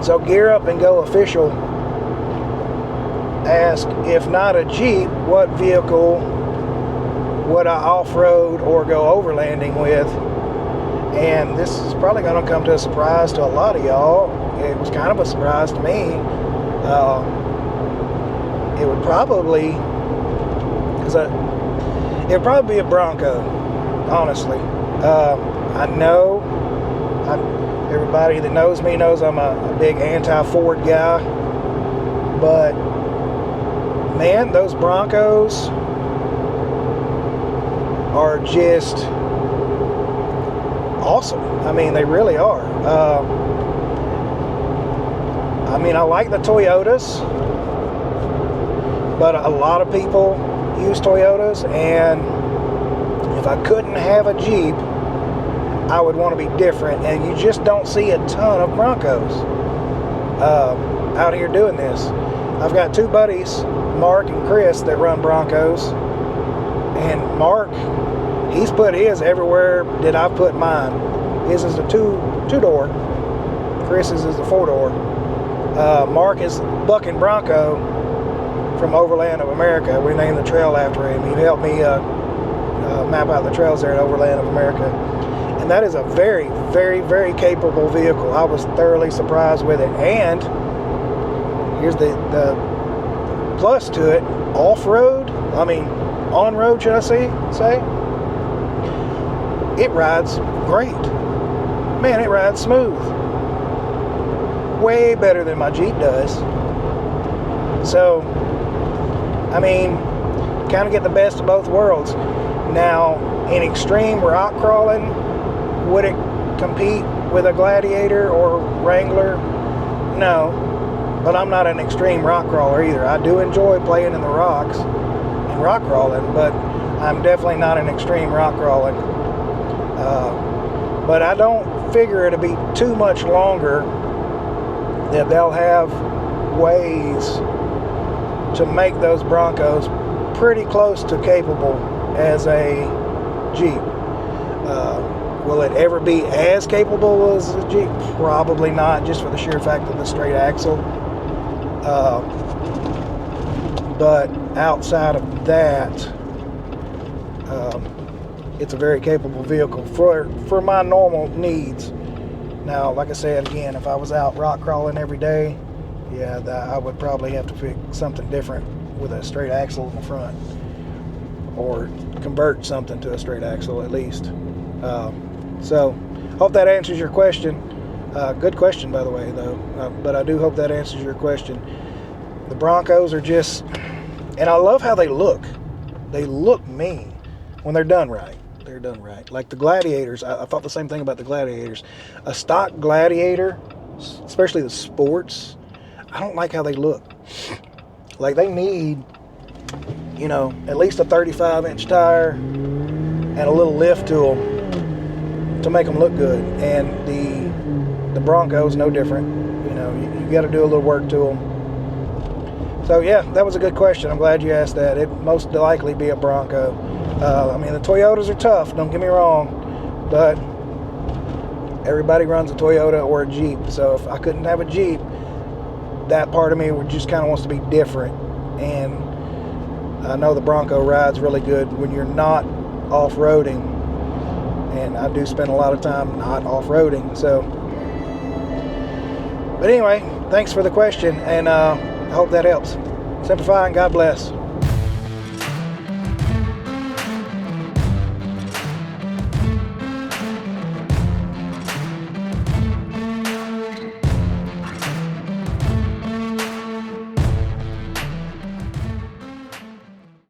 So Gear Up and Go Official asked, if not a Jeep, what vehicle would I off-road or go overlanding with? And this is probably going to come to a surprise to a lot of y'all. It was kind of a surprise to me. It would probably, it would probably be a Bronco, honestly. I know, everybody that knows me knows I'm a big anti-Ford guy, but man, those Broncos are just awesome. I mean, they really are. I mean, I like the Toyotas, but a lot of people use Toyotas, and if I couldn't have a Jeep, I would want to be different, and you just don't see a ton of Broncos out here doing this. I've got two buddies, Mark and Chris, that run Broncos, and Mark, he's put his everywhere that I've put mine. His is a two-door. Chris's is a four-door. Mark is Bucking Bronco from Overland of America. We named the trail after him. He helped me map out the trails there at Overland of America. And that is a very, very, very capable vehicle. I was thoroughly surprised with it. And here's the plus to it. Off-road, I mean, on-road, should I say? It rides great. Man, it rides smooth. Way better than my Jeep does. So, I mean, kind of get the best of both worlds. Now, in extreme rock crawling, would it compete with a Gladiator or Wrangler? No, but I'm not an extreme rock crawler either. I do enjoy playing in the rocks and rock crawling, but I'm definitely not an extreme rock crawling. But I don't figure it'll be too much longer that they'll have ways to make those Broncos pretty close to capable as a Jeep. Will it ever be as capable as a Jeep? Probably not, just for the sheer fact of the straight axle. But outside of that, it's a very capable vehicle for my normal needs. Now, like I said, again, if I was out rock crawling every day, yeah, I would probably have to pick something different with a straight axle in the front, or convert something to a straight axle at least. So, hope that answers your question. Good question, by the way, though. But I do hope that answers your question. The Broncos are just, and I love how they look. They look mean when they're done right. They're done right. Like the Gladiators, I thought the same thing about the Gladiators. A stock Gladiator, especially the sports, I don't like how they look. Like they need, you know, at least a 35-inch tire and a little lift to them to make them look good. And the Broncos, no different. You know, you got to do a little work to them. So yeah, that was a good question. I'm glad you asked that. It most likely be a Bronco. I mean, the Toyotas are tough, don't get me wrong, but everybody runs a Toyota or a Jeep. So if I couldn't have a Jeep, that part of me would just kind of wants to be different. And I know the Bronco rides really good when you're not off-roading, and I do spend a lot of time not off-roading. So, but anyway, thanks for the question, and I hope that helps. Simplify and God bless.